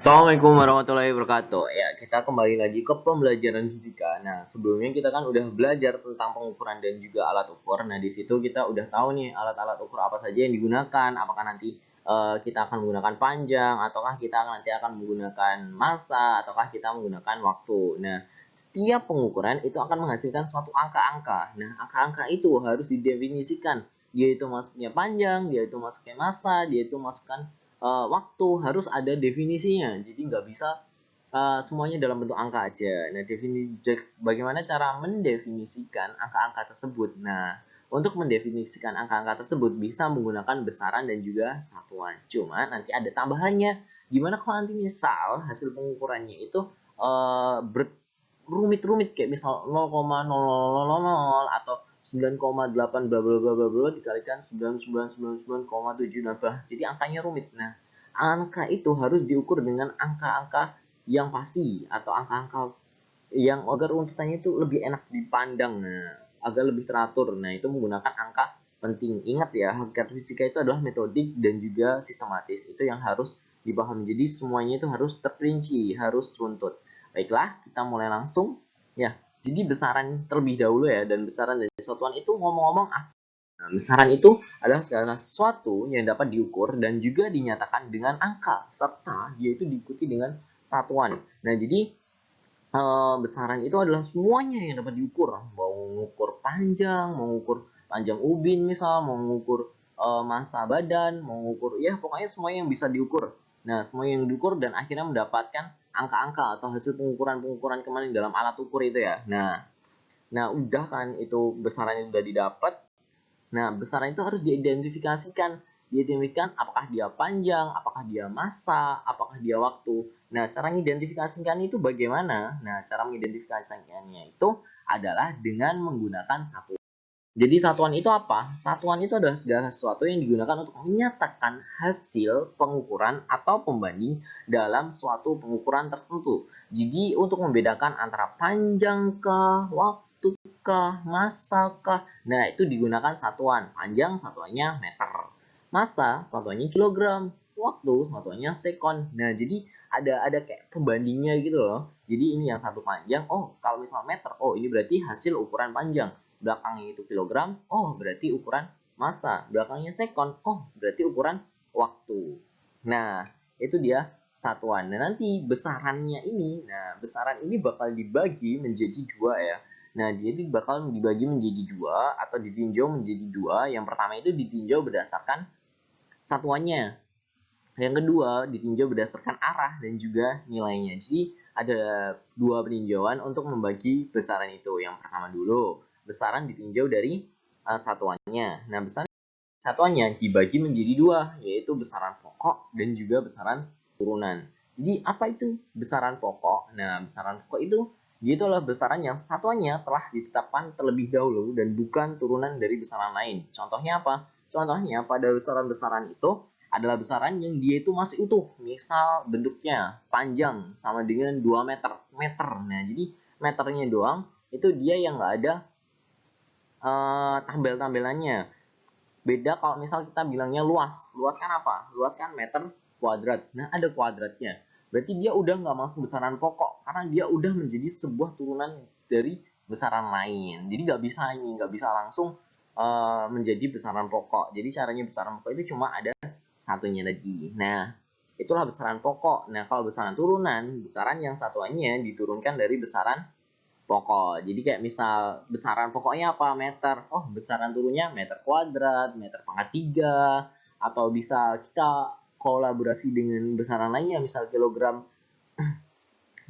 Assalamualaikum warahmatullahi wabarakatuh. Ya, kita kembali lagi ke pembelajaran fisika. Nah, sebelumnya kita kan udah belajar tentang pengukuran dan juga alat ukur. Nah, di situ kita udah tahu nih alat-alat ukur apa saja yang digunakan. Apakah nanti kita akan menggunakan panjang, ataukah kita nanti akan menggunakan massa, ataukah kita menggunakan waktu. Nah, setiap pengukuran itu akan menghasilkan suatu angka-angka. Nah, angka-angka itu harus didefinisikan. Dia itu masuknya panjang, dia itu masuknya massa, dia itu masukkan waktu, harus ada definisinya. Jadi nggak bisa semuanya dalam bentuk angka aja. Nah, bagaimana cara mendefinisikan angka-angka tersebut? Nah, untuk mendefinisikan angka-angka tersebut bisa menggunakan besaran dan juga satuan. Cuma nanti ada tambahannya. Gimana kalau nanti misal hasil pengukurannya itu rumit-rumit kayak misal 0,0000 atau 9,8 bla bla bla bla bla dikalikan 9999,7. Nah, jadi angkanya rumit. Nah, angka itu harus diukur dengan angka-angka yang pasti atau angka-angka yang agar runtutannya itu lebih enak dipandang, nah, agar lebih teratur. Nah, itu menggunakan angka penting. Ingat ya, hakikat fisika itu adalah metodik dan juga sistematis. Itu yang harus dipahami. Jadi semuanya itu harus terperinci, harus runtut. Baiklah, kita mulai langsung. Ya, jadi besaran terlebih dahulu ya, dan besaran dan satuan itu ngomong-ngomong Nah, besaran itu adalah segala sesuatu yang dapat diukur dan juga dinyatakan dengan angka, serta dia itu diikuti dengan satuan. Nah, jadi besaran itu adalah semuanya yang dapat diukur. Mau mengukur panjang, mau mengukur panjang ubin misal, mau mengukur massa badan, mau mengukur ya pokoknya semuanya yang bisa diukur. Nah, semua yang diukur dan akhirnya mendapatkan angka-angka atau hasil pengukuran-pengukuran kemarin dalam alat ukur itu ya. Nah, udah kan itu besarannya sudah didapat. Nah, besaran itu harus diidentifikasikan. Diidentifikasikan apakah dia panjang, apakah dia massa, apakah dia waktu. Nah, cara mengidentifikasikan itu bagaimana? Nah, cara mengidentifikasikannya itu adalah dengan menggunakan satuan. Jadi satuan itu apa? Satuan itu adalah segala sesuatu yang digunakan untuk menyatakan hasil pengukuran atau pembanding dalam suatu pengukuran tertentu. Jadi untuk membedakan antara panjang kah, waktu kah, massa kah, nah itu digunakan satuan. Panjang satuannya meter, massa satuannya kilogram, waktu satuannya sekon. Nah, jadi ada kayak pembandingnya gitu loh. Jadi ini yang satu panjang, oh kalau misal meter, oh ini berarti hasil ukuran panjang. Belakangnya itu kilogram, oh berarti ukuran massa. Belakangnya sekon, oh berarti ukuran waktu. Nah, itu dia satuan. Nah, nanti besarannya ini, nah besaran ini bakal dibagi menjadi dua ya. Nah, jadi bakal dibagi menjadi dua atau ditinjau menjadi dua. Yang pertama itu ditinjau berdasarkan satuannya. Yang kedua, ditinjau berdasarkan arah dan juga nilainya. Jadi, ada dua peninjauan untuk membagi besaran itu. Yang pertama dulu, besaran ditinjau dari satuannya. Nah, besaran satuannya dibagi menjadi dua, yaitu besaran pokok dan juga besaran turunan. Jadi, apa itu besaran pokok? Nah, besaran pokok itu dia itu adalah besaran yang satuannya telah ditetapkan terlebih dahulu dan bukan turunan dari besaran lain. Contohnya apa? Contohnya pada besaran-besaran itu adalah besaran yang dia itu masih utuh. Misal bentuknya panjang sama dengan 2 meter. Nah, jadi meternya doang itu dia yang nggak ada tabel-tabelannya. Beda kalau misal kita bilangnya luas. Luas kan apa? Luas kan meter kuadrat. Nah, ada kuadratnya. Berarti dia udah nggak masuk besaran pokok. Karena dia udah menjadi sebuah turunan dari besaran lain. Jadi nggak bisa langsung menjadi besaran pokok. Jadi caranya besaran pokok itu cuma ada satunya lagi. Nah, itulah besaran pokok. Nah, kalau besaran turunan, besaran yang satuannya diturunkan dari besaran pokok. Jadi kayak misal besaran pokoknya apa? Meter. Oh, besaran turunnya meter kuadrat, meter pangkat 3, atau bisa kita kolaborasi dengan besaran lainnya, misal kilogram,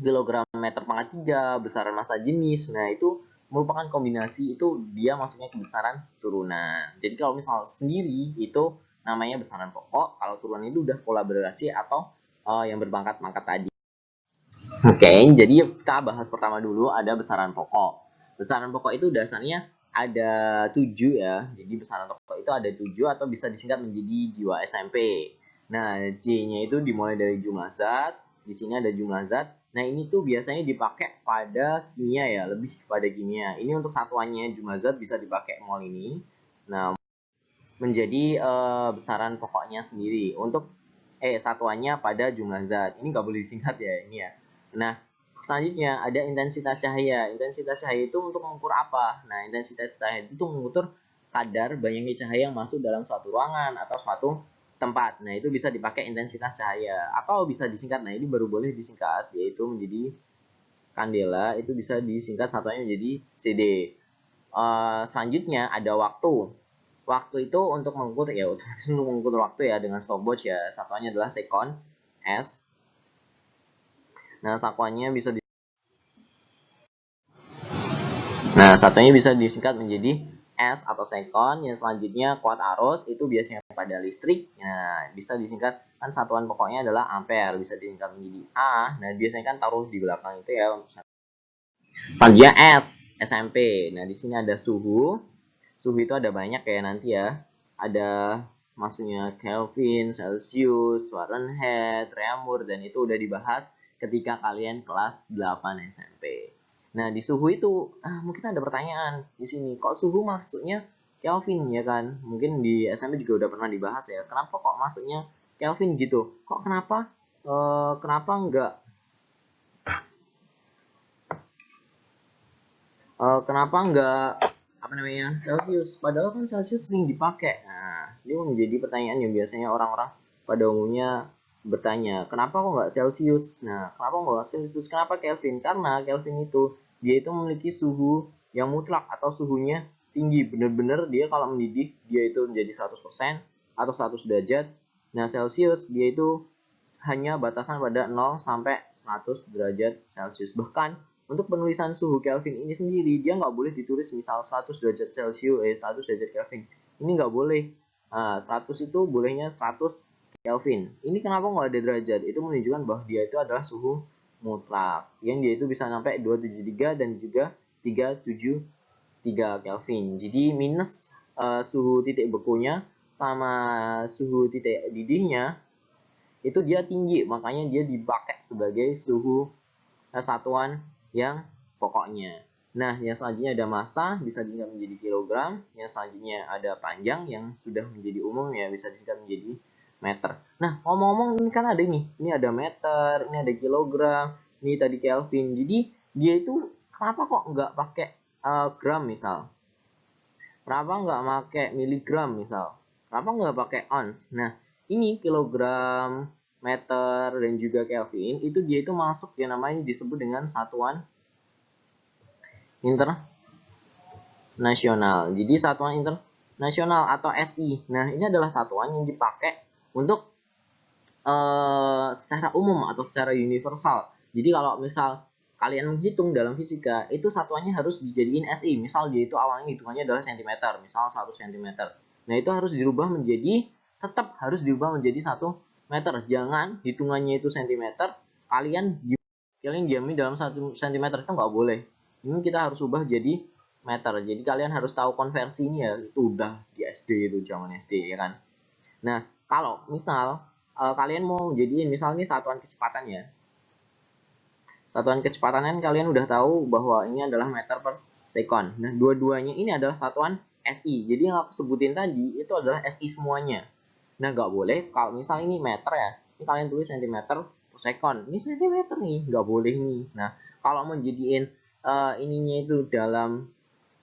kilogram meter pangkat 3, besaran massa jenis. Nah, itu merupakan kombinasi itu dia masuknya ke besaran turunan. Jadi kalau misal sendiri itu namanya besaran pokok, kalau turunan itu udah kolaborasi atau yang berpangkat-pangkat tadi. Oke, jadi kita bahas pertama dulu ada besaran pokok. Besaran pokok itu dasarnya ada 7 ya. Jadi besaran pokok itu ada 7 atau bisa disingkat menjadi jiwa SMP. Nah, J-nya itu dimulai dari jumlah zat. Di sini ada jumlah zat. Nah, ini tuh biasanya dipakai pada kimia ya, lebih pada kimia. Ini untuk satuannya jumlah zat bisa dipakai mol ini. Nah, menjadi besaran pokoknya sendiri. Untuk satuannya pada jumlah zat. Ini nggak boleh disingkat ya ini ya. Nah, selanjutnya ada intensitas cahaya. Intensitas cahaya itu untuk mengukur apa? Nah, intensitas cahaya itu mengukur kadar banyaknya cahaya yang masuk dalam suatu ruangan atau suatu tempat. Nah, itu bisa dipakai intensitas cahaya atau bisa disingkat. Nah, ini baru boleh disingkat, yaitu menjadi kandela, itu bisa disingkat satuannya menjadi CD. Selanjutnya ada waktu. Waktu itu untuk mengukur ya untuk mengukur waktu ya dengan stopwatch ya. Satuannya adalah second S. Nah, satuannya bisa satunya bisa disingkat menjadi S atau second. Yang selanjutnya kuat arus itu biasanya pada listrik. Nah, bisa disingkat kan satuan pokoknya adalah ampere, bisa disingkat menjadi A. Nah, biasanya kan taruh di belakang itu ya. Selanjutnya S, SMP. Nah, di sini ada suhu. Suhu itu ada banyak ya nanti ya. Ada maksudnya Kelvin, Celsius, Fahrenheit, Reaumur, dan itu udah dibahas ketika kalian kelas 8 SMP. Nah, di suhu itu mungkin ada pertanyaan di sini. Kok suhu maksudnya Kelvin ya kan? Mungkin di SMP juga udah pernah dibahas ya. Kenapa kok maksudnya Kelvin gitu? Kok kenapa kenapa enggak kenapa enggak apa namanya Celsius, padahal kan Celsius sering dipakai. Nah, ini menjadi pertanyaan yang biasanya orang-orang pada umumnya bertanya, kenapa kok nggak Celsius? Nah, kenapa nggak Celsius? Kenapa Kelvin? Karena Kelvin itu dia itu memiliki suhu yang mutlak atau suhunya tinggi, bener-bener dia kalau mendidih dia itu menjadi 100% atau 100 derajat. Nah, Celsius dia itu hanya batasan pada 0 sampai 100 derajat Celcius. Bahkan untuk penulisan suhu Kelvin ini sendiri dia nggak boleh ditulis misal 100 derajat Celcius 100 derajat Kelvin. Ini nggak boleh. 100 itu bolehnya 100 Kelvin. Ini kenapa nggak ada derajat? Itu menunjukkan bahwa dia itu adalah suhu mutlak yang dia itu bisa sampai 273 dan juga 373 Kelvin. Jadi minus suhu titik bekunya sama suhu titik didihnya itu dia tinggi, makanya dia dipakai sebagai suhu satuan yang pokoknya. Nah, yang selanjutnya ada massa, bisa disingkat menjadi kilogram. Yang selanjutnya ada panjang, yang sudah menjadi umum ya, bisa disingkat menjadi meter. Nah, ngomong-ngomong ini kan ada ini ada meter, ini ada kilogram, ini tadi Kelvin. Jadi dia itu kenapa kok nggak pakai gram misal? Kenapa nggak pakai miligram misal? Kenapa nggak pakai ounce? Nah, ini kilogram, meter, dan juga Kelvin itu dia itu masuk yang namanya disebut dengan satuan internasional. Jadi satuan internasional atau SI. Nah, ini adalah satuan yang dipakai untuk secara umum atau secara universal. Jadi kalau misal kalian menghitung dalam fisika, itu satuannya harus dijadiin SI. Misal dia itu awalnya hitungannya adalah cm, misal 1 cm. Nah, itu harus dirubah menjadi, tetap harus dirubah menjadi 1 meter. Jangan hitungannya itu cm, kalian diamin dalam 1 cm, itu nggak boleh. Ini kita harus ubah jadi meter. Jadi kalian harus tahu konversinya, itu udah di SD itu, zaman SD ya kan. Nah, kalau misal kalian mau jadiin misalnya satuan kecepatan ya. Satuan kecepatan kan kalian udah tahu bahwa ini adalah meter per second. Nah, dua-duanya ini adalah satuan SI. Jadi yang aku sebutin tadi itu adalah SI semuanya. Nah, nggak boleh kalau misal ini meter ya. Ini kalian tulis cm per second. Ini cm nih, nggak boleh nih. Nah, kalau mau jadiin ininya itu dalam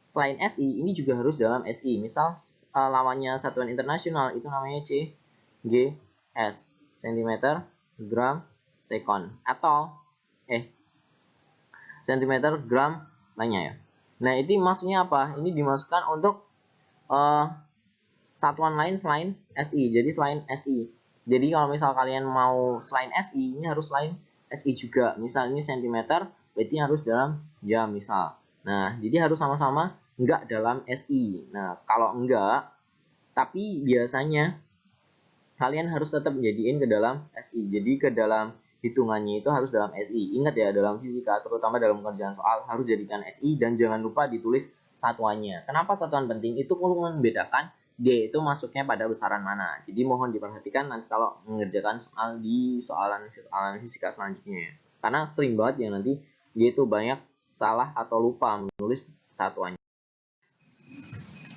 selain SI, ini juga harus dalam SI. Misal lawannya satuan internasional itu namanya CGS, cm gram second, atau cm gram lainnya ya. Nah, itu maksudnya apa? Ini dimasukkan untuk satuan lain selain SI. Jadi selain SI. Jadi kalau misal kalian mau selain SI, ini harus selain SI juga. Misal ini cm, berarti harus dalam jam misal. Nah, jadi harus sama-sama enggak dalam SI. Nah, kalau enggak, tapi biasanya kalian harus tetap jadiin ke dalam SI. Jadi ke dalam hitungannya itu harus dalam SI. Ingat ya, dalam fisika, terutama dalam pengerjaan soal, harus jadikan SI dan jangan lupa ditulis satuannya. Kenapa satuan penting? Itu perlu membedakan dia itu masuknya pada besaran mana. Jadi mohon diperhatikan nanti kalau mengerjakan soal di soalan fisika selanjutnya. Karena sering banget ya nanti dia itu banyak salah atau lupa menulis satuannya.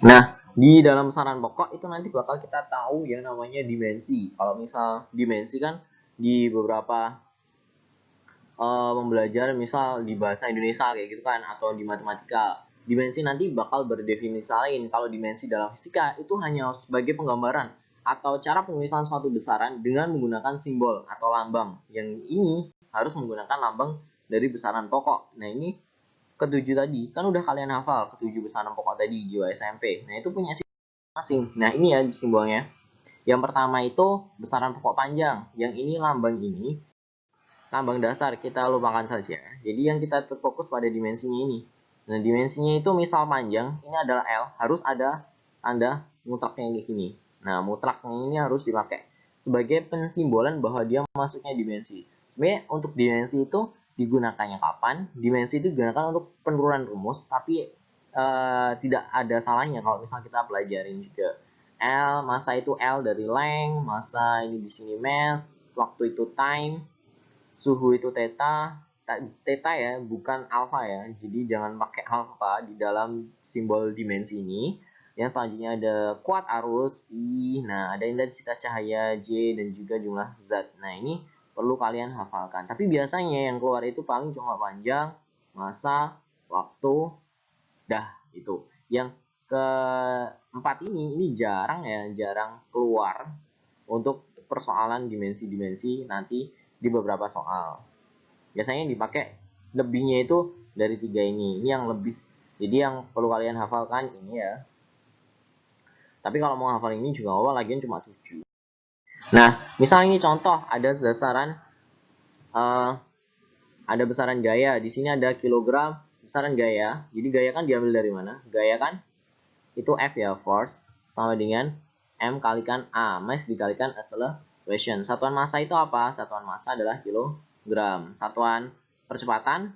Nah, Di dalam besaran pokok itu nanti bakal kita tahu yang namanya dimensi. Kalau misal dimensi kan di beberapa membelajar misal di bahasa Indonesia kayak gitu kan, atau di matematika. Dimensi nanti bakal berdefinisi lain. Kalau dimensi dalam fisika itu hanya sebagai penggambaran atau cara penulisan suatu besaran dengan menggunakan simbol atau lambang. Yang ini harus menggunakan lambang dari besaran pokok. Nah ini ketujuh tadi kan udah kalian hafal, ketujuh besaran pokok tadi di SMP. Nah itu punya simbol masing. Nah ini ya simbolnya. Yang pertama itu besaran pokok panjang. Yang ini lambang ini lambang dasar, kita lupakan saja. Jadi yang kita terfokus pada dimensinya ini. Nah, dimensinya itu misal panjang, ini adalah L, harus ada tanda mutlaknya kayak gini. Nah, mutlaknya ini harus dipakai sebagai pensimbolan bahwa dia masuknya dimensi. Sebenarnya untuk dimensi itu digunakannya kapan? Dimensi itu digunakan untuk penurunan rumus, tapi tidak ada salahnya kalau misal kita pelajarin juga. L, masa itu L dari length, masa ini di sini mass, waktu itu time, suhu itu theta ya, bukan alfa ya. Jadi jangan pakai alfa di dalam simbol dimensi ini. Yang selanjutnya ada kuat arus I, nah ada intensitas cahaya J, dan juga jumlah zat. Nah ini perlu kalian hafalkan. Tapi biasanya yang keluar itu paling cuma panjang, masa, waktu, dah itu. Yang keempat ini jarang ya, jarang keluar untuk persoalan dimensi-dimensi nanti di beberapa soal. Biasanya yang dipakai lebihnya itu dari tiga ini yang lebih. Jadi yang perlu kalian hafalkan ini ya. Tapi kalau mau hafal ini juga awal lagian cuma 7. Nah, misalnya ini contoh ada besaran ada besaran gaya. Di sini ada kilogram besaran gaya. Jadi gaya kan diambil dari mana? Gaya kan itu F ya, force, sama dengan M kalikan A, mass dikalikan acceleration. Satuan massa itu apa? Satuan massa adalah kilogram. Satuan percepatan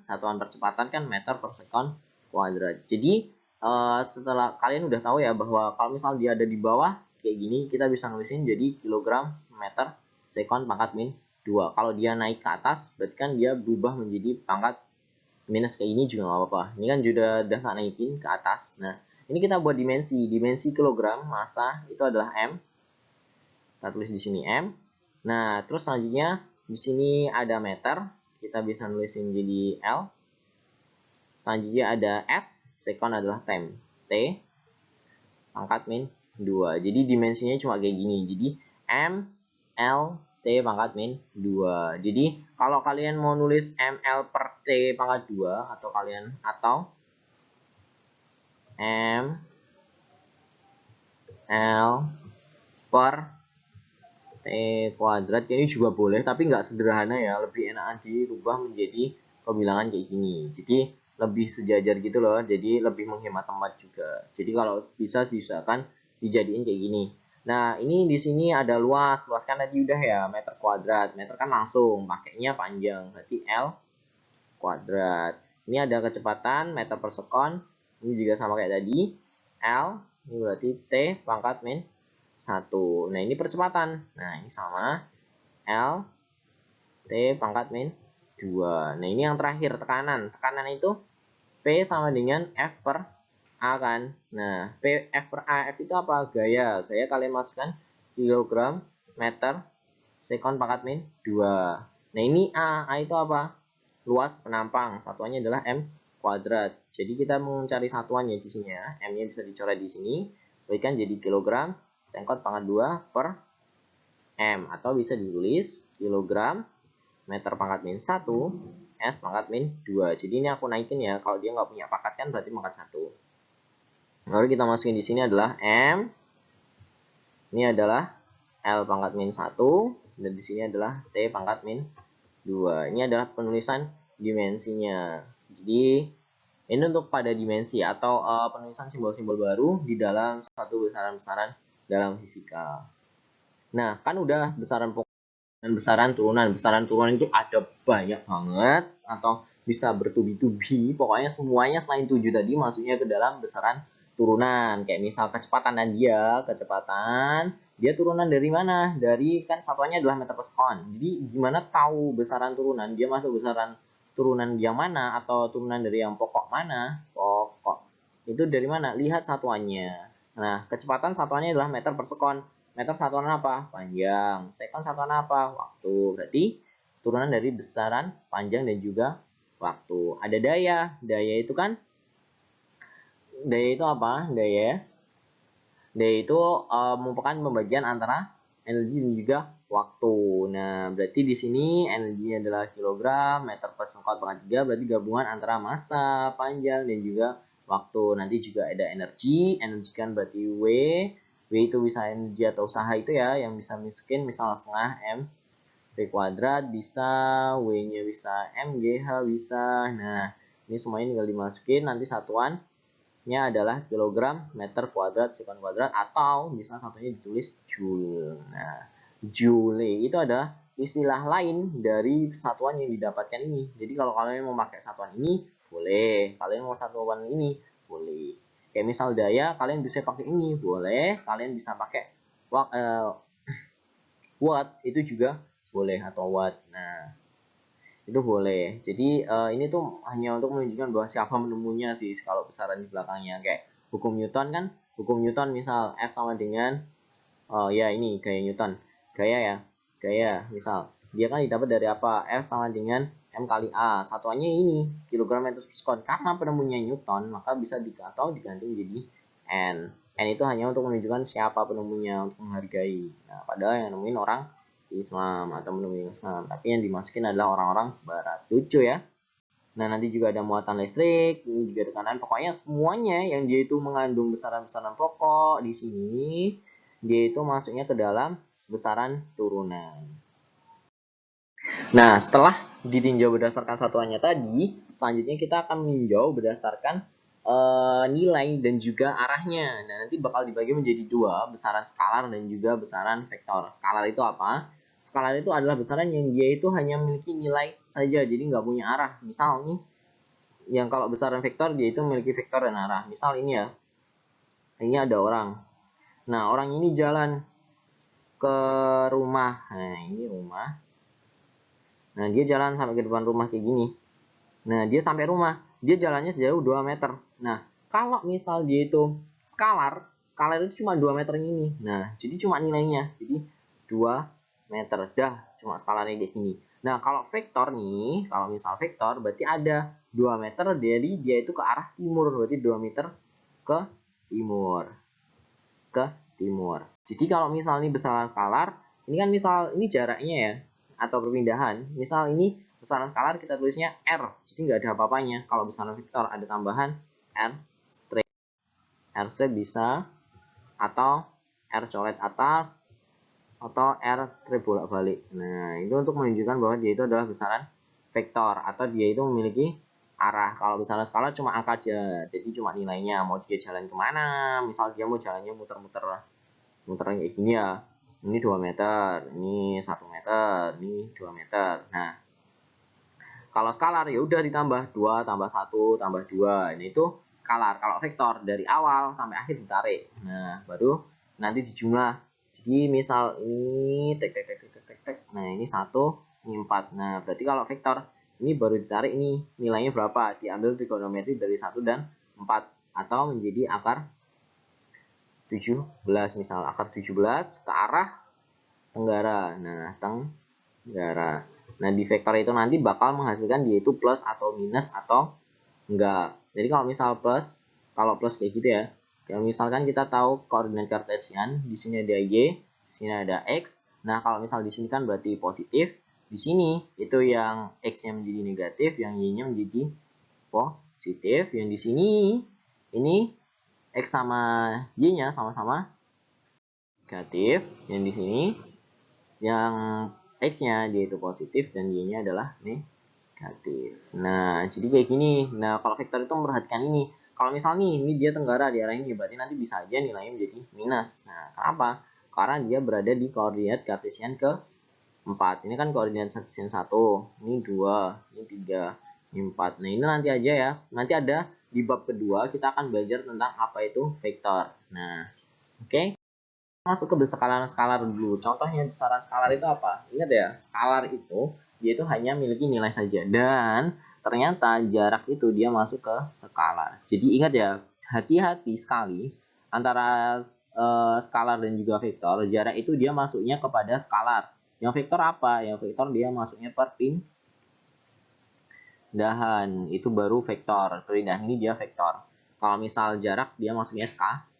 kan meter per second kuadrat. Jadi setelah kalian udah tahu ya bahwa kalau misal dia ada di bawah kayak gini, kita bisa nulisin jadi kilogram meter second pangkat min 2. Kalau dia naik ke atas, berarti kan dia berubah menjadi pangkat minus kayak ini juga nggak apa-apa. Ini kan udah naikin ke atas. Nah, ini kita buat dimensi. Dimensi kilogram massa itu adalah M. Kita tulis di sini M. Nah, terus selanjutnya di sini ada meter. Kita bisa nulisin jadi L. Selanjutnya ada S. Second adalah time. T. Pangkat min 2. Jadi dimensinya cuma kayak gini. Jadi M, L, T pangkat min 2. Jadi kalau kalian mau nulis ML per T pangkat 2 atau M L per T kuadrat ini juga boleh, tapi nggak sederhana ya, lebih enakan dirubah menjadi pembilangan kayak gini. Jadi lebih sejajar gitu loh, jadi lebih menghemat tempat juga. Jadi kalau bisa sisakan dijadiin kayak gini. Nah ini di sini ada luas kan tadi udah ya, meter kuadrat. Meter kan langsung pakainya panjang, berarti L kuadrat. Ini ada kecepatan meter per second, ini juga sama kayak tadi. L ini berarti T pangkat min 1. Nah ini percepatan. Nah ini sama L T pangkat min 2. Nah ini yang terakhir tekanan. Tekanan itu P sama dengan F per A kan. Nah P F per A, F itu apa? Gaya. Gaya kalian masukkan kilogram meter second pangkat min 2. Nah ini A itu apa? Luas penampang. Satuannya adalah M kuadrat. Jadi kita mencari satuannya di sini ya. M-nya bisa dicoret di sini. Berikan jadi kilogram second pangkat 2 per M. Atau bisa ditulis kilogram meter pangkat min 1 S pangkat min 2. Jadi ini aku naikin ya. Kalau dia nggak punya pangkat kan berarti pangkat 1. Lalu kita masukin di sini adalah M. Ini adalah L pangkat min 1. Dan di sini adalah T pangkat min 2. Ini adalah penulisan dimensinya. Jadi ini untuk pada dimensi atau penulisan simbol-simbol baru di dalam satu besaran-besaran dalam fisika. Nah, kan udah besaran pokok dan besaran turunan. Besaran turunan itu ada banyak banget atau bisa bertubi-tubi. Pokoknya semuanya selain 7 tadi masuknya ke dalam besaran turunan. Kayak misal kecepatan dia turunan dari mana? Dari kan satuannya adalah meter per second. Jadi gimana tahu besaran turunan? Dia masuk besaran turunan yang mana atau turunan dari yang pokok mana? Pokok. Itu dari mana? Lihat satuannya. Nah, kecepatan satuannya adalah meter per sekon. Meter satuan apa? Panjang. Sekon satuan apa? Waktu. Berarti turunan dari besaran panjang dan juga waktu. Ada daya. Daya itu kan, daya itu apa? Daya itu merupakan pembagian antara energi dan juga waktu. Nah, berarti di sini energinya adalah kilogram, meter per sekon pangkat 3, berarti gabungan antara massa, panjang, dan juga waktu. Nanti juga ada energi kan berarti W. W itu bisa energi atau usaha itu ya, yang bisa masukin misal setengah M V kuadrat bisa, W-nya bisa M, GH bisa. Nah, ini semuanya tinggal dimasukin, nanti satuannya adalah kilogram, meter kuadrat, sekon kuadrat, atau bisa satunya ditulis joule. Nah, joule itu adalah istilah lain dari satuan yang didapatkan ini. Jadi kalau kalian mau pakai satuan ini, boleh. Kalian mau satuan ini, boleh. Kayak misal daya, kalian bisa pakai ini, boleh. Kalian bisa pakai watt, itu juga boleh, atau watt. Nah, itu boleh. Jadi ini tuh hanya untuk menunjukkan bahwa siapa menemunya sih kalau besaran di belakangnya. Kayak hukum Newton kan, hukum Newton misal F sama dengan ya ini gaya Newton, gaya ya, gaya misal dia kan didapat dari apa? F sama dengan M kali A, satuannya ini kilogram meter per sekon. Karena penemunya Newton, maka bisa atau diganti menjadi N. N itu hanya untuk menunjukkan siapa penemunya, untuk menghargai. Nah, padahal yang nemuin orang Islam atau menemui Islam, tapi yang dimasukin adalah orang-orang Barat. Lucu ya. Nah, nanti juga ada muatan listrik, ini juga tekanan, pokoknya semuanya yang dia itu mengandung besaran-besaran pokok di sini, dia itu masuknya ke dalam besaran turunan. Nah, setelah ditinjau berdasarkan satuannya tadi, selanjutnya kita akan meninjau berdasarkan nilai dan juga arahnya. Nah, nanti bakal dibagi menjadi dua, besaran skalar dan juga besaran vektor. Skalar itu apa? Skalar itu adalah besaran yang dia itu hanya memiliki nilai saja, jadi nggak punya arah. Misal nih, yang kalau besaran vektor dia itu memiliki vektor dan arah. Misal ini ya, ini ada orang. Nah, orang ini jalan ke rumah. Nah, ini rumah. Nah, dia jalan sampai ke depan rumah kayak gini. Nah, dia sampai rumah. Dia jalannya sejauh 2 meter. Nah, kalau misal dia itu skalar, skalar itu cuma 2 meter ini. Nah, jadi cuma nilainya. Jadi 2 meter. Dah, cuma skalarnya kayak gini. Nah, kalau vektor nih, kalau misal vektor berarti ada 2 meter dari dia itu ke arah timur. Berarti 2 meter ke timur. Ke timur. Jadi kalau misal ini besaran skalar, ini kan misal ini jaraknya ya, atau perpindahan. Misal ini besaran skalar kita tulisnya R, jadi nggak ada apa-apanya. Kalau besaran vektor ada tambahan R straight. R straight bisa, atau R coret atas, atau R straight bolak-balik. Nah, itu untuk menunjukkan bahwa dia itu adalah besaran vektor, atau dia itu memiliki arah. Kalau besaran skalar cuma angka aja, jadi cuma nilainya. Mau dia jalan kemana, misal dia mau jalannya muter-muter kayak gini ya, ini 2 meter, ini 1 meter, ini 2 meter. Nah, kalau skalar ya udah ditambah 2 tambah 1 tambah 2, ini itu skalar. Kalau vektor dari awal sampai akhir ditarik. Nah, baru nanti dijumlah. Jadi misal ini nah ini 1, ini 4. Nah, berarti kalau vektor ini baru ditarik, ini nilainya berapa, diambil trigonometri dari 1 dan 4, atau menjadi akar 17, misal akar 17 ke arah tenggara. Nah, tenggara. Nah, di vektor itu nanti bakal menghasilkan dia itu plus atau minus atau enggak. Jadi kalau misal plus, kalau plus kayak gitu ya. Kalau misalkan kita tahu koordinat kartesian, di sini ada Y, di sini ada X. Nah, kalau misal di sini kan berarti positif, di sini itu yang X-nya menjadi negatif, yang Y-nya menjadi positif, yang di sini ini X sama Y-nya sama-sama negatif, yang di sini yang X-nya dia itu positif dan Y-nya adalah negatif. Nah, jadi kayak gini. Nah, kalau vektor itu memperhatikan ini. Kalau misal nih, ini dia tenggara di arah ini, berarti nanti bisa aja nilainya menjadi minus. Nah, kenapa? Karena dia berada di koordinat kartesian ke 4. Ini kan koordinat kartesian 1, ini 2, ini 3, ini 4. Nah, ini nanti aja ya. Nanti ada di bab kedua kita akan belajar tentang apa itu vektor. Nah, oke. Masuk ke skalar dulu. Contohnya besaran skalar itu apa? Ingat ya, skalar itu dia itu hanya memiliki nilai saja, dan ternyata jarak itu dia masuk ke skalar. Jadi ingat ya, hati-hati sekali antara skalar dan juga vektor, jarak itu dia masuknya kepada skalar. Yang vektor apa? Yang vektor dia masuknya perpindahan, itu baru vektor. Perpindahan ini dia vektor. Kalau misal jarak dia masuknya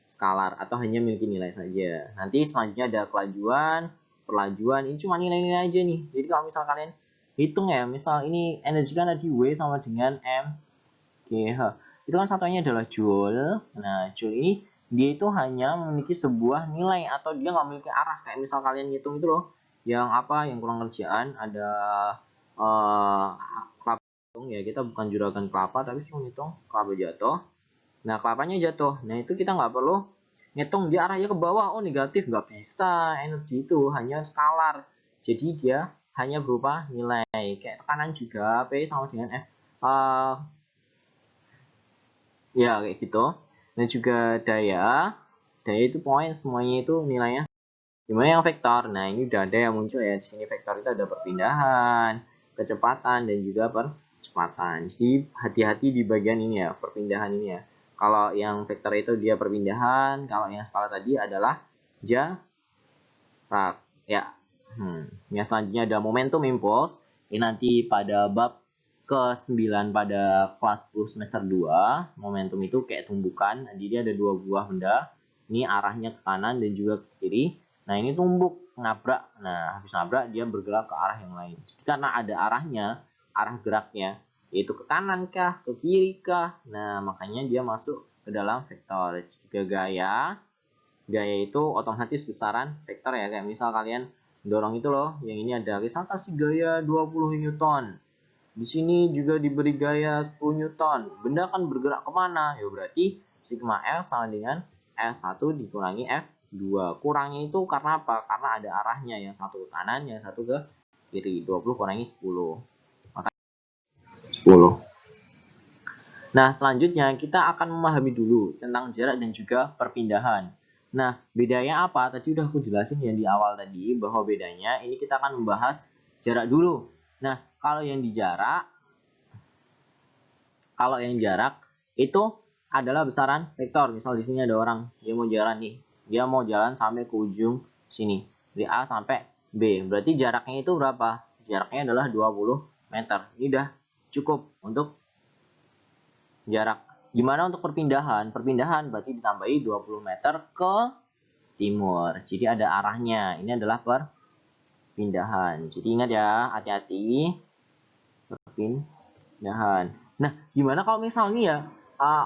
skalar atau hanya memiliki nilai saja. Nanti selanjutnya ada kelajuan, perlajuan, ini cuma nilai-nilai aja nih. Jadi kalau misal kalian hitung ya, misal ini energi kan tadi W sama dengan mGh. Itu kan satuannya adalah joule. Nah, joule ini dia itu hanya memiliki sebuah nilai atau dia nggak memiliki arah. Kayak misal kalian hitung itu loh, yang apa, yang kurang kerjaan ada kelapa ya, kita bukan juragan kelapa tapi cuma hitung kelapa jatuh. Nah, kelapanya jatuh. Nah, itu kita nggak perlu ngitung dia arahnya ke bawah. Oh, negatif. Nggak bisa. Energi itu hanya skalar. Jadi, dia hanya berupa nilai. Kayak tekanan juga. P sama dengan F. Ya, kayak gitu. Dan juga daya. Daya itu poin. Semuanya itu nilainya. Gimana yang vektor? Nah, ini udah ada yang muncul ya. Di sini vektor itu ada perpindahan, kecepatan, dan juga percepatan. Jadi, hati-hati di bagian ini ya. Perpindahan ini ya. Kalau yang vektor itu dia perpindahan, kalau yang skala tadi adalah jarak. Ya. Yang selanjutnya ada momentum impuls. Ini nanti pada bab ke-9 pada kelas 10 semester 2. Momentum itu kayak tumbukan. Jadi ada dua buah benda. Ini arahnya ke kanan dan juga ke kiri. Nah, ini tumbuk, nabrak. Nah, habis nabrak dia bergerak ke arah yang lain. Jadi karena ada arahnya, arah geraknya, yaitu ke kanan kah, ke kiri kah. Nah, makanya dia masuk ke dalam vektor. Juga gaya. Gaya itu otomatis besaran vektor ya. Kayak misal kalian dorong itu loh, yang ini ada misal kasih gaya 20 Newton. Di sini juga diberi gaya 10 Newton. Benda akan bergerak kemana? Ya berarti sigma L sama dengan F1 dikurangi F2. Kurangnya itu karena apa? Karena ada arahnya. Yang satu ke kanan, yang satu ke kiri. 20 kurangi 10. Maka 10. Nah, selanjutnya kita akan memahami dulu tentang jarak dan juga perpindahan. Nah, bedanya apa? Tadi udah aku jelasin ya di awal tadi bahwa bedanya ini kita akan membahas jarak dulu. Nah, kalau yang jarak itu adalah besaran vektor. Misal di sini ada orang, dia mau jalan nih. Dia mau jalan sampai ke ujung sini. Dari A sampai B. Berarti jaraknya itu berapa? Jaraknya adalah 20 meter. Ini udah cukup untuk jarak. Gimana untuk perpindahan? Perpindahan berarti ditambahi 20 meter ke timur. Jadi ada arahnya. Ini adalah perpindahan. Jadi ingat ya, hati-hati. Perpindahan. Nah, gimana kalau misalnya ya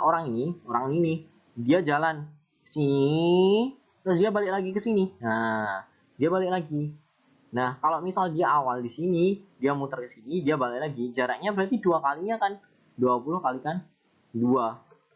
orang ini dia jalan sini, terus dia balik lagi ke sini. Nah, dia balik lagi. Nah, kalau misal dia awal di sini, dia muter ke sini, dia balik lagi. Jaraknya berarti dua kalinya kan. 20 kalikan 2.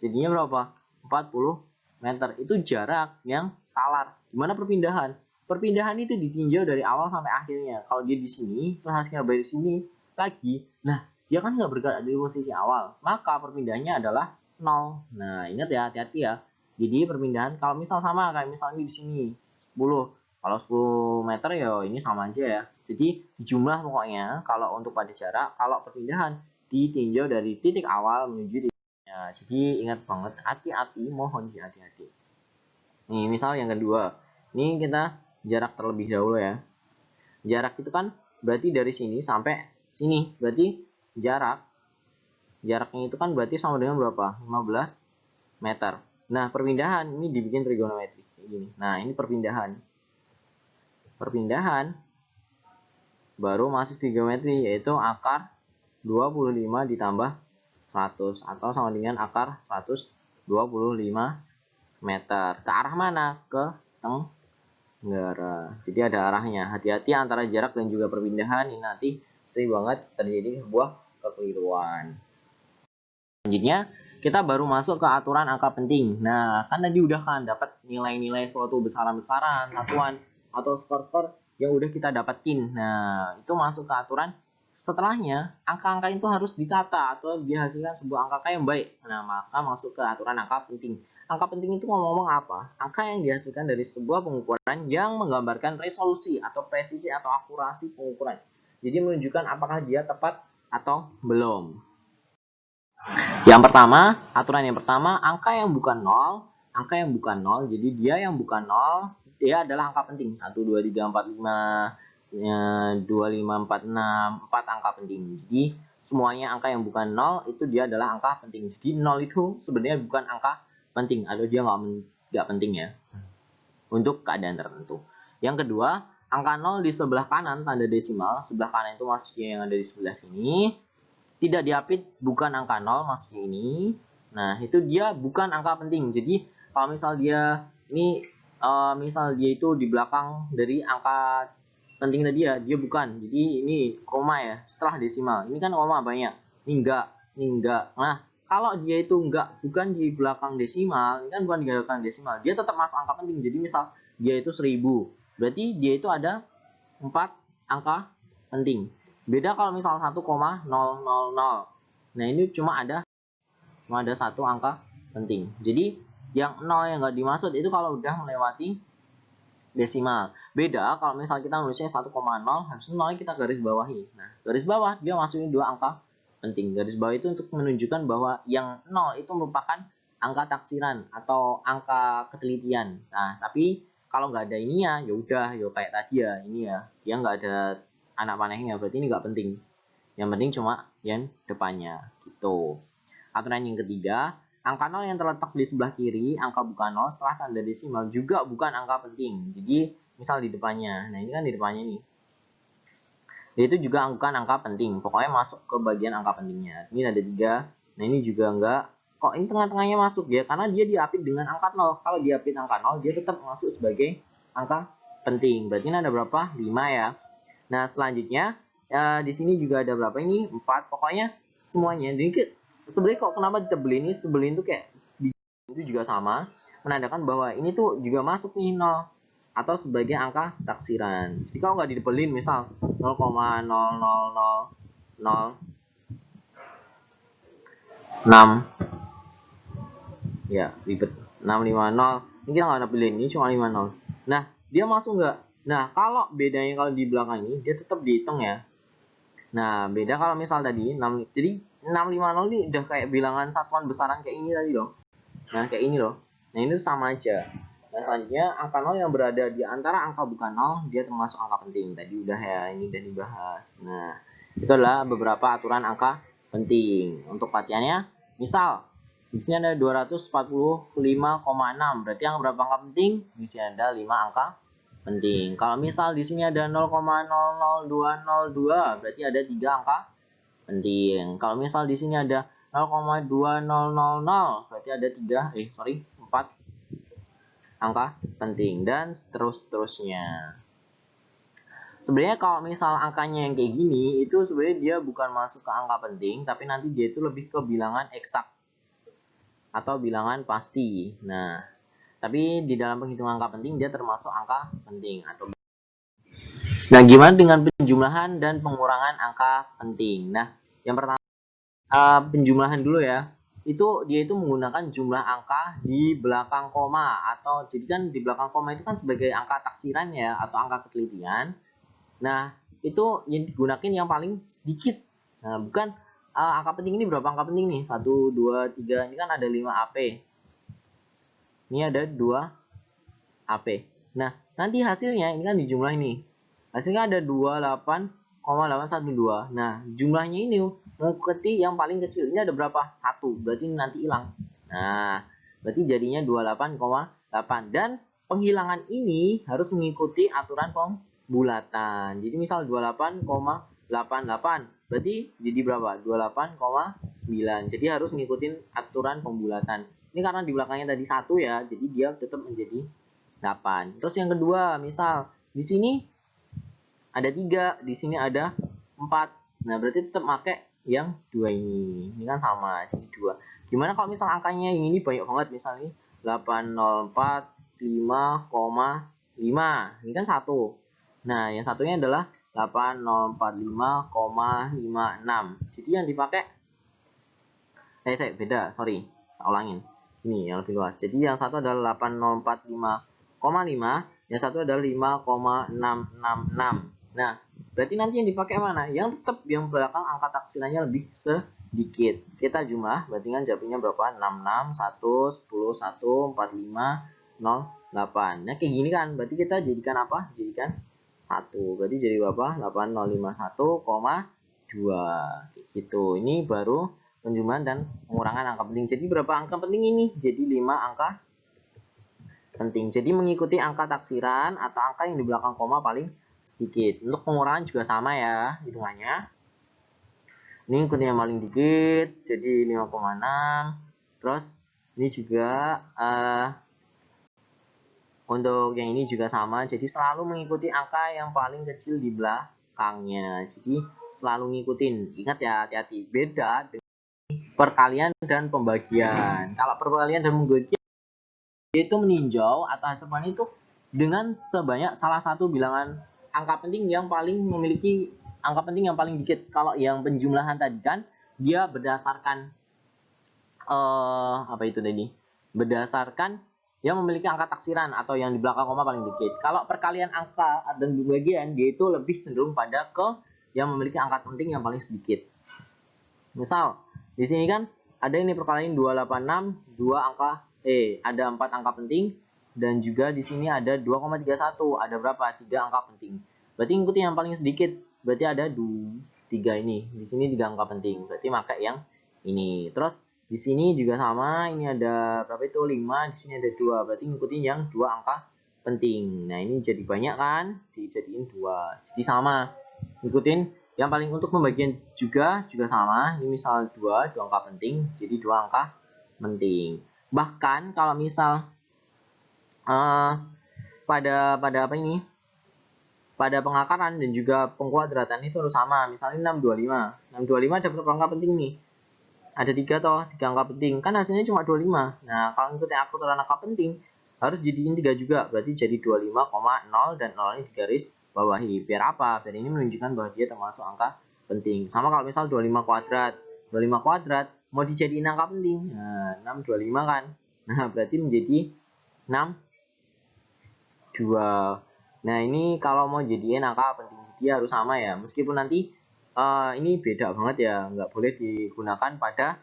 Jadinya berapa? 40 meter. Itu jarak yang skalar. Gimana perpindahan? Perpindahan itu ditinjau dari awal sampai akhirnya. Kalau dia di sini, terus hasilnya balik sini lagi. Nah, dia kan nggak bergerak dari posisi awal. Maka perpindahannya adalah 0. Nah, ingat ya, hati-hati ya. Jadi perpindahan kalau misal sama kayak misalnya di sini 10. Kalau 10 meter ya ini sama aja ya. Jadi jumlah pokoknya kalau untuk pada jarak, kalau perpindahan ditinjau dari titik awal menuju titiknya. Jadi ingat banget, hati-hati, mohon hati-hati. Nih misal yang kedua, ini kita jarak terlebih dahulu ya. Jarak itu kan berarti dari sini sampai sini, berarti jaraknya itu kan berarti sama dengan berapa? 15 meter. Nah perpindahan ini dibikin trigonometri kayak gini. Nah ini perpindahan baru masuk trigonometri, yaitu akar 25 ditambah 100 atau sama dengan akar 125 meter. Ke arah mana? Ke tenggara. Jadi ada arahnya. Hati-hati antara jarak dan juga perpindahan. Ini nanti sering banget terjadi sebuah kekeliruan. Selanjutnya kita baru masuk ke aturan angka penting. Nah, kan tadi udah kan dapat nilai-nilai suatu besaran-besaran, satuan atau skor-skor yang udah kita dapetin. Nah, itu masuk ke aturan. Setelahnya, angka-angka itu harus ditata atau dihasilkan sebuah angka yang baik. Nah, maka masuk ke aturan angka penting. Angka penting itu ngomong-ngomong apa? Angka yang dihasilkan dari sebuah pengukuran yang menggambarkan resolusi atau presisi atau akurasi pengukuran. Jadi menunjukkan apakah dia tepat atau belum. Yang pertama, aturan yang pertama, angka yang bukan 0 angka yang bukan 0. Jadi dia yang bukan 0, dia adalah angka penting. 1, 2, 3, 4, 5, 2, 5, 4, 6, 4 angka penting. Jadi semuanya angka yang bukan 0 itu dia adalah angka penting. Jadi 0 itu sebenarnya bukan angka penting, atau dia nggak penting ya untuk keadaan tertentu. Yang kedua, angka 0 di sebelah kanan tanda desimal, sebelah kanan itu maksudnya yang ada di sebelah sini, tidak diapit bukan angka 0 maksudnya ini. Nah, itu dia bukan angka penting. Jadi kalau misal dia ini misal dia itu di belakang dari angka penting tadi ya, dia bukan. Jadi ini koma ya, setelah desimal. Ini kan koma banyak. Ini enggak. Nah, kalau dia itu bukan di belakang desimal, ini kan bukan di belakang desimal, dia tetap masuk angka penting. Jadi misal dia itu 1000, berarti dia itu ada 4 angka penting. Beda kalau misal 1,000. Nah, ini cuma ada satu angka penting. Jadi yang 0 yang nggak dimaksud itu kalau udah melewati desimal. Beda kalau misal kita nulisnya 1,0, harus 0 kita garis bawahi. Nah, garis bawah dia masukin 2 angka penting. Garis bawah itu untuk menunjukkan bahwa yang 0 itu merupakan angka taksiran atau angka ketelitian. Nah, tapi kalau nggak ada ininya, ya udah, ya kayak tadi ya, ini ya, dia nggak ada anak panahnya, berarti ini nggak penting. Yang penting cuma yang depannya, gitu. Aturan yang ketiga, angka 0 yang terletak di sebelah kiri, angka bukan 0 setelah tanda desimal juga bukan angka penting. Jadi, misal di depannya. Nah, ini kan di depannya nih. Dia itu juga bukan angka penting. Pokoknya masuk ke bagian angka pentingnya. Ini ada 3. Nah, ini juga enggak. Kok ini tengah-tengahnya masuk ya? Karena dia diapit dengan angka 0. Kalau diapit angka 0, dia tetap masuk sebagai angka penting. Berarti ini ada berapa? 5 ya. Nah, selanjutnya di sini juga ada berapa ini? 4. Pokoknya semuanya. Jadi sebenarnya kok kenapa ditebelin ini? Tebelin itu kayak itu juga sama, menandakan bahwa ini tuh juga masuk nih 0 atau sebagai angka taksiran. Jadi kalau nggak ditebelin misal 0,00006 ya ribet 650, ini kita nggak nebelin, ini cuma 50. Nah, dia masuk nggak? Nah, kalau bedanya kalau di belakang ini dia tetap dihitung ya. Nah, beda kalau misal tadi 6, jadi 650 ini udah kayak bilangan satuan besaran kayak ini tadi loh. Nah, kayak ini loh. Nah, ini sama aja. Nah, selanjutnya angka 0 yang berada di antara angka bukan 0, dia termasuk angka penting. Tadi udah ya, ini udah dibahas. Nah, itu adalah beberapa aturan angka penting. Untuk latihannya, misal di sini ada 245,6, berarti yang berapa angka penting? Di sini ada 5 angka penting. Kalau misal di sini ada 0,00202, berarti ada 3 angka penting. Kalau misal di sini ada 0,2000, berarti ada 4 angka penting, dan seterusnya. Sebenarnya kalau misal angkanya yang kayak gini, itu sebenarnya dia bukan masuk ke angka penting, tapi nanti dia itu lebih ke bilangan eksak atau bilangan pasti. Nah, tapi di dalam penghitungan angka penting dia termasuk angka penting atau. Nah, gimana dengan penjumlahan dan pengurangan angka penting? Nah, yang pertama penjumlahan dulu ya. Dia itu menggunakan jumlah angka di belakang koma, atau jadi kan di belakang koma itu kan sebagai angka taksiran ya, atau angka ketelitian. Nah, itu yang digunakan yang paling sedikit. Nah, bukan angka penting ini berapa angka penting nih? 1, 2, 3, ini kan ada 5 AP. Ini ada 2 AP. Nah, nanti hasilnya ini kan dijumlah ini. Hasilnya ada 28,812. Nah, jumlahnya ini mengikuti yang paling kecil. Ini ada berapa? 1. Berarti nanti hilang. Nah, berarti jadinya 28,8. Dan penghilangan ini harus mengikuti aturan pembulatan. Jadi misal 28,88. Berarti jadi berapa? 28,9. Jadi harus ngikutin aturan pembulatan. Ini karena di belakangnya tadi 1 ya. Jadi dia tetap menjadi 8. Terus yang kedua, misal di sini ada 3, di sini ada 4. Nah, berarti tetap pakai yang 2 ini. Ini kan sama, jadi 2. Gimana kalau misal angkanya yang ini banyak banget, misalnya 8045,5. Ini kan 1. Nah, yang satunya adalah 8045,56. Jadi yang dipakai beda, sorry. Tak ulangin. Ini yang lebih luas. Jadi yang satu adalah 8045,5, yang satu adalah 5,666. Nah, berarti nanti yang dipakai mana? Yang tetap yang belakang angka taksirannya lebih dikit. Kita jumlah, berarti kan jawabnya berapa? 66, 1, 10, 1, 45, 0, 8. Nah kayak gini kan, berarti kita jadikan apa? Jadikan 1. Berarti jadi berapa? 8051,2. Gitu. Ini baru penjumlahan dan pengurangan angka penting. Jadi berapa angka penting ini? Jadi 5 angka penting. Jadi mengikuti angka taksiran atau angka yang di belakang koma paling sedikit. Untuk pengurangan juga sama ya hitungannya. Ini ikuti yang paling dikit, jadi 5,6. Terus ini juga untuk yang ini juga sama, jadi selalu mengikuti angka yang paling kecil di belakangnya. Jadi selalu ngikutin. Ingat ya, hati-hati. Beda dengan perkalian dan pembagian. Kalau perkalian dan pembagian itu meninjau atau hasilnya itu dengan sebanyak salah satu bilangan angka penting yang paling memiliki angka penting yang paling dikit. Kalau yang penjumlahan tadi kan dia berdasarkan apa itu tadi? Berdasarkan yang memiliki angka taksiran atau yang di belakang koma paling dikit. Kalau perkalian angka dan pembagian dia itu lebih cenderung pada ke yang memiliki angka penting yang paling sedikit. Misal di sini kan ada ini perkalian 286, 2 angka ada 4 angka penting dan juga di sini ada 2,31, ada berapa? 3 angka penting. Berarti ikuti yang paling sedikit. Berarti ada 3 ini. Di sini 3 angka penting. Berarti maka yang ini. Terus di sini juga sama, ini ada berapa itu? 5, di sini ada 2. Berarti ngikutin yang 2 angka penting. Nah, ini jadi banyak kan? Dijadiin 2. Jadi sama. Ngikutin yang paling untuk pembagian juga sama. Ini misal 2 angka penting, jadi 2 angka penting. Bahkan kalau misal pada apa ini? Pada pengakaran dan juga pengkuadratan itu harus sama. Misalnya 625. 625 ada berapa angka penting nih? Ada 3 toh, 3 angka penting. Kan hasilnya cuma 25. Nah, kalau ngikutin aturan angka penting harus jadiin 3 juga. Berarti jadi 25,0 dan 0 ini digaris bawahi. Biar apa? Biar ini menunjukkan bahwa dia termasuk angka penting. Sama kalau misal 25 kuadrat. 25 kuadrat mau dijadiin angka penting. Nah, 625 kan. Nah, berarti menjadi 62. Nah, ini kalau mau jadiin angka penting dia harus sama ya. Meskipun nanti ini beda banget ya. Nggak boleh digunakan pada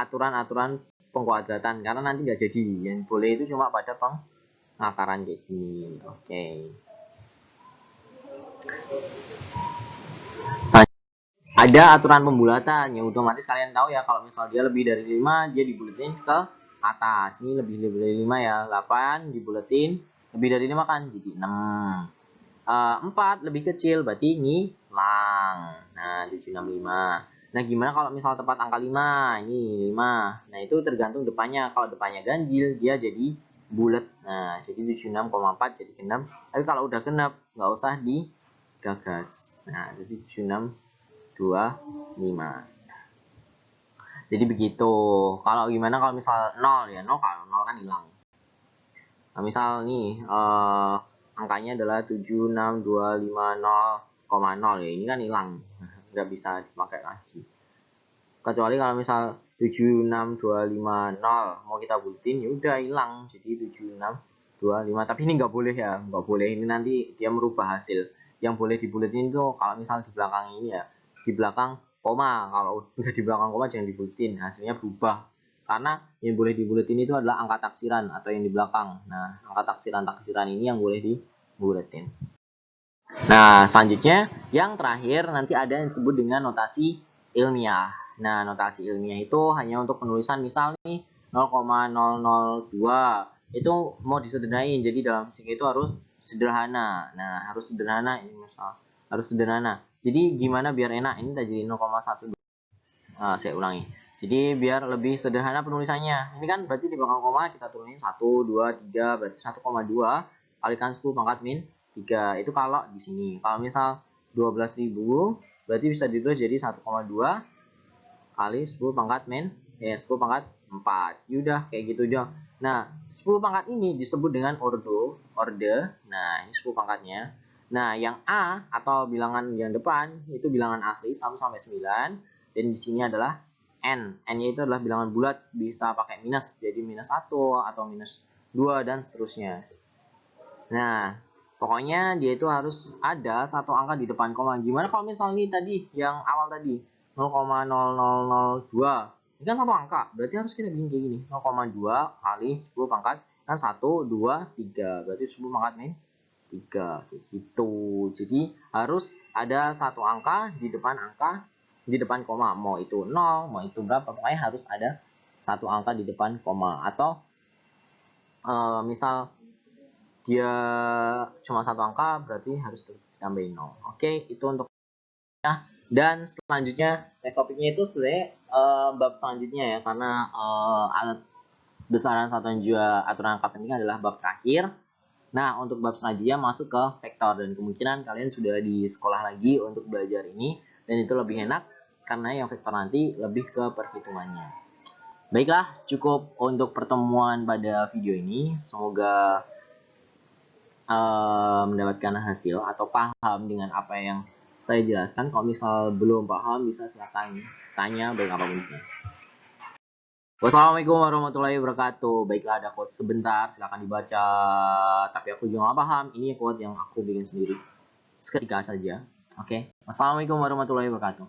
aturan-aturan pengkuadratan karena nanti nggak jadi. Yang boleh itu cuma pada pengakaran kayak gini. Oke. Ada aturan pembulatan yang otomatis kalian tahu ya, kalau misal dia lebih dari 5 dia dibulatin ke atas. Ini lebih dari 5 ya, 8 dibulatin lebih dari 5 kan jadi 6. 4 lebih kecil berarti ngilang. Nah, 765. Nah, gimana kalau misal tepat angka 5? Ini 5. Nah, itu tergantung depannya. Kalau depannya ganjil dia jadi bulat. Nah, jadi 76,4 jadi genap. Tapi kalau udah genap nggak usah digagas. Nah, jadi 7625. Jadi begitu. Kalau gimana kalau misal 0 ya? 0 kalau 0 kan hilang. Nah, misal nih angkanya adalah 76250,0 ya. Ini kan hilang. Nggak bisa dipakai lagi. Kecuali kalau misal 76250 mau kita bulatin ya udah hilang. Jadi 7625. Tapi ini nggak boleh ya. Nggak boleh. Ini nanti dia merubah hasil. Yang boleh dibulatin itu kalau misal di belakang ini ya. Di belakang koma. Kalau udah di belakang koma jangan dibulatin. Hasilnya berubah. Karena yang boleh dibulatin itu adalah angka taksiran atau yang di belakang. Nah, angka taksiran ini yang boleh dibulatin. Nah, selanjutnya yang terakhir nanti ada yang disebut dengan notasi ilmiah. Nah, notasi ilmiah itu hanya untuk penulisan misal nih 0,002 itu mau disederhanain. Jadi dalam fisika itu harus sederhana. Nah, harus sederhana ini misal. Harus sederhana. Jadi gimana biar enak? Ini tadi 0,1. Saya ulangi. Jadi biar lebih sederhana penulisannya. Ini kan berarti di belakang koma kita turunin 1, 2, 3, berarti 1,2 kalikan 10 pangkat min 3. Itu kalau di sini. Kalau misal 12.000 berarti bisa ditulis jadi 1,2 kali 10 pangkat min 10 pangkat 4. Yaudah kayak gitu aja. Nah, 10 pangkat ini disebut dengan orde. Nah, ini 10 pangkatnya. Nah, yang A atau bilangan yang depan itu bilangan asli 1 sampai 9. Dan di sini adalah N. N-nya itu adalah bilangan bulat, bisa pakai minus. Jadi minus 1 atau minus 2 dan seterusnya. Nah, pokoknya dia itu harus ada satu angka di depan koma. Gimana kalau misalnya tadi yang awal tadi 0,0002. Ini kan satu angka, berarti harus kita bikin kayak gini. 0,2 kali 10 pangkat kan 1, 2, 3. Berarti 10 pangkat min 3 gitu. Jadi harus ada satu angka di depan koma. Mau itu 0, mau itu berapa, pokoknya harus ada satu angka di depan koma. Atau misal dia cuma satu angka, berarti harus ditambahin 0. Oke, itu untuk dan selanjutnya next topiknya itu sebenarnya bab selanjutnya ya, karena alat besaran satuan juga aturan angka penting adalah bab terakhir. Nah, untuk bab selanjutnya masuk ke vektor, dan kemungkinan kalian sudah di sekolah lagi untuk belajar ini, dan itu lebih enak karena yang vektor nanti lebih ke perhitungannya. Baiklah, cukup untuk pertemuan pada video ini. Semoga mendapatkan hasil atau paham dengan apa yang saya jelaskan. Kalau misal belum paham, bisa silakan tanya baik apapun. Wassalamualaikum warahmatullahi wabarakatuh. Baiklah, ada quote sebentar, silakan dibaca. Tapi aku juga nggak paham. Ini quote yang aku bikin sendiri. Seketika saja. Oke. Wassalamualaikum warahmatullahi wabarakatuh.